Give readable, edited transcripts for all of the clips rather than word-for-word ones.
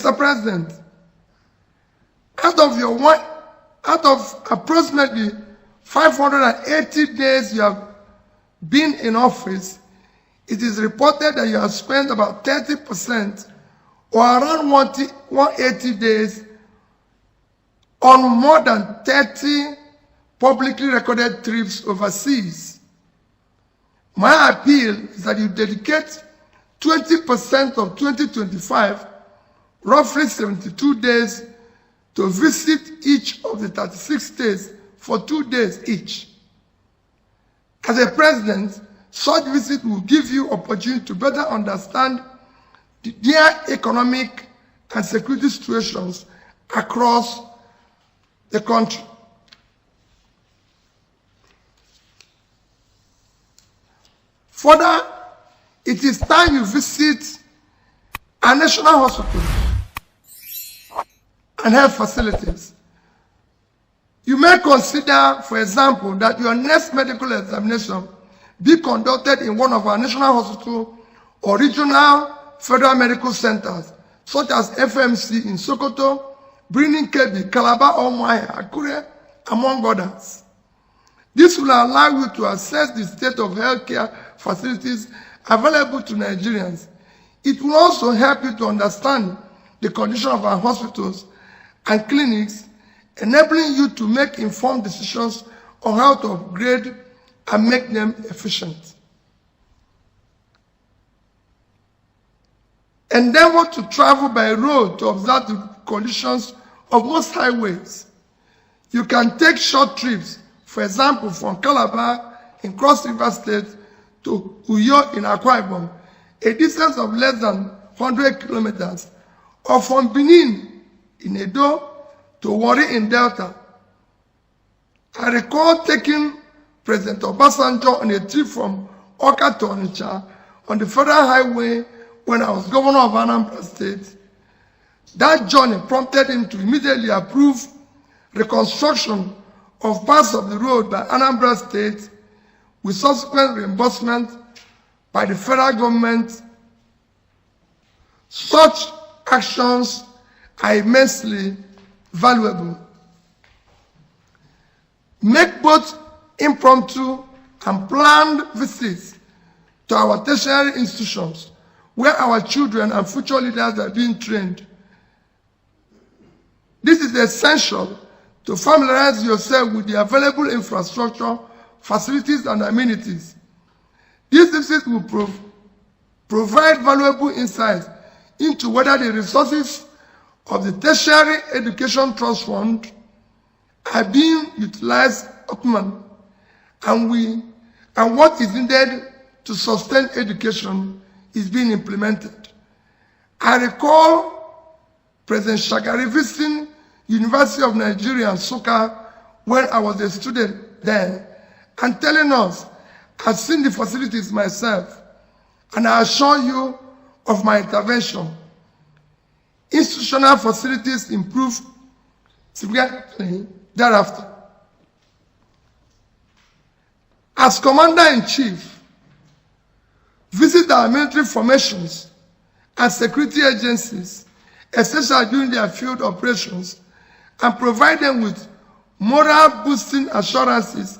Mr. President, out of approximately 580 days you have been in office, it is reported that you have spent about 30% or around 180 days on more than 30 publicly recorded trips overseas. My appeal is that you dedicate 20% of 2025, roughly 72 days, to visit each of the 36 states for 2 days each. As a president, such visit will give you opportunity to better understand their economic and security situations across the country. Further, it is time you visit our national hospitals and health facilities. You may consider, for example, that your next medical examination be conducted in one of our national hospitals or regional federal medical centers, such as FMC in Sokoto, Birnin Kebbi, Calabar, Umuahia, Akure, among others. This will allow you to assess the state of healthcare facilities available to Nigerians. It will also help you to understand the condition of our hospitals and clinics, enabling you to make informed decisions on how to upgrade and make them efficient. Endeavor to travel by road to observe the conditions of most highways. You can take short trips, for example, from Calabar in Cross River State to Uyo in Akwa Ibom, a distance of less than 100 kilometers, or from Benin in Edo to Warri in Delta. I recall taking President Obasanjo on a trip from Awka to Onitsha on the federal highway when I was governor of Anambra State. That journey prompted him to immediately approve reconstruction of parts of the road by Anambra State with subsequent reimbursement by the federal government. Such actions are immensely valuable. Make both impromptu and planned visits to our tertiary institutions where our children and future leaders are being trained. This is essential to familiarize yourself with the available infrastructure, facilities, and amenities. These visits will provide valuable insights into whether the resources of the Tertiary Education Trust Fund are being utilized optimally, and what is needed to sustain education is being implemented. I recall President Shagari visiting University of Nigeria, Nsukka, when I was a student there, and telling us, I've seen the facilities myself, and I assure you of my intervention. Institutional facilities improved significantly thereafter. As Commander-in-Chief, visit our military formations and security agencies, especially during their field operations, and provide them with morale-boosting assurances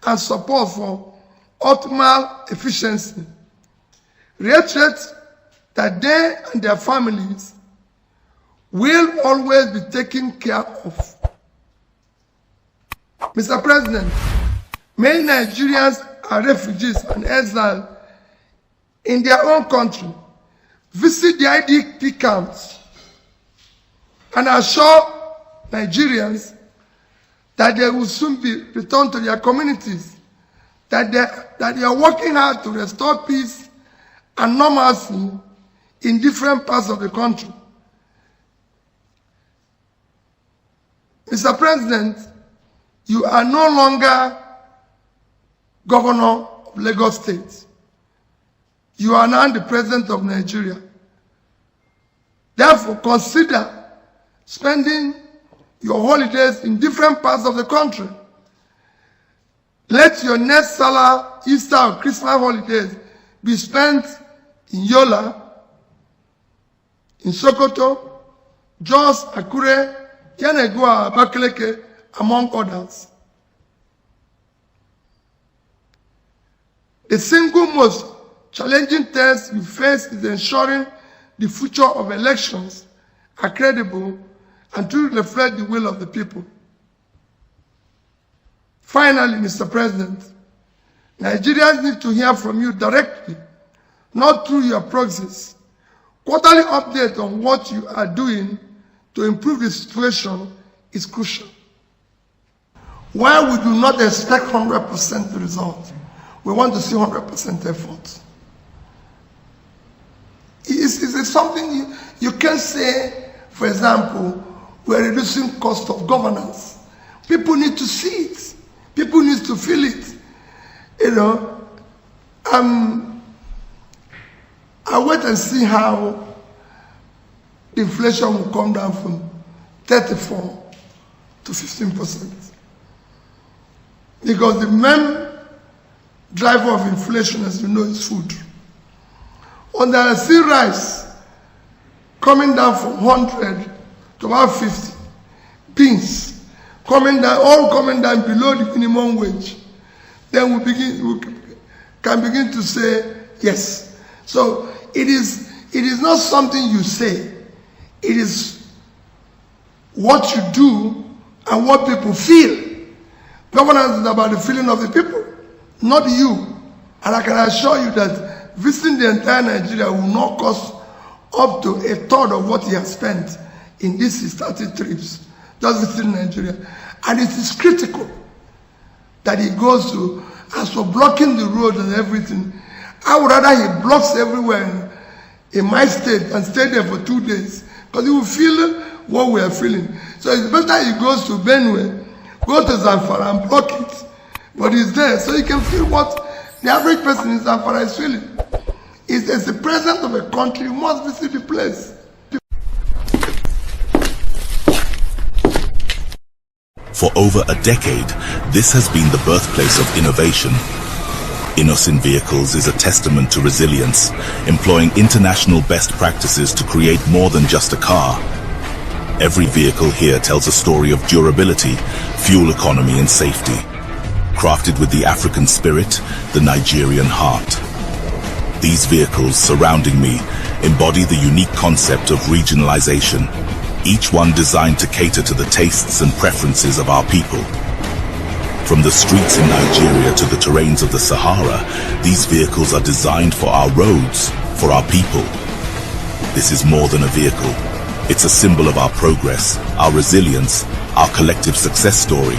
and support for optimal efficiency. Reiterate that they and their families will always be taken care of. Mr. President, many Nigerians are refugees and exiles in their own country. Visit the IDP camps and assure Nigerians that they will soon be returned to their communities, that they are working hard to restore peace and normalcy in different parts of the country. Mr. President, you are no longer governor of Lagos State. You are now the president of Nigeria. Therefore, consider spending your holidays in different parts of the country. Let your next Salah, Easter, or Christmas holidays be spent in Yola, in Sokoto, Jos, Akure, Yanegua, Abakaleke, among others. The single most challenging test you face is ensuring the future of elections are credible and truly reflect the will of the people. Finally, Mr. President, Nigerians need to hear from you directly, not through your proxies. Quarterly update on what you are doing to improve the situation is crucial. While we do not expect 100% result, we want to see 100% effort. It's something you can say, for example, we're reducing cost of governance. People need to see it. People need to feel it. I wait and see how the inflation will come down from 34 to 15%. Because the main driver of inflation, as you know, is food. And there is still rice coming down from 100 to about 50. Beans coming down, all coming down below the minimum wage. Then we can begin to say yes. So it is not something you say. It is what you do and what people feel. Governance is about the feeling of the people, not you. And I can assure you that visiting the entire Nigeria will not cost up to a third of what he has spent in these 30 trips, just visiting Nigeria. And it is critical that he goes to, as for blocking the road and everything, I would rather he blocks everywhere in my state and stay there for 2 days, because he will feel what we are feeling. So it's better he goes to Benue, go to Zamfara and block it, but he's there, so you can feel what the average person in Zamfara is feeling. It's as the president of a country, you must visit the place. For over a decade, this has been the birthplace of innovation. Innocent Vehicles is a testament to resilience, employing international best practices to create more than just a car. Every vehicle here tells a story of durability, fuel economy and safety. Crafted with the African spirit, the Nigerian heart. These vehicles surrounding me embody the unique concept of regionalization, each one designed to cater to the tastes and preferences of our people. From the streets in Nigeria to the terrains of the Sahara, these vehicles are designed for our roads, for our people. This is more than a vehicle. It's a symbol of our progress, our resilience, our collective success story.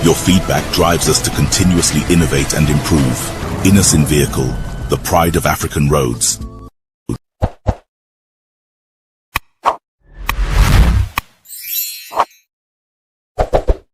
Your feedback drives us to continuously innovate and improve. Innocent Vehicle, the pride of African roads.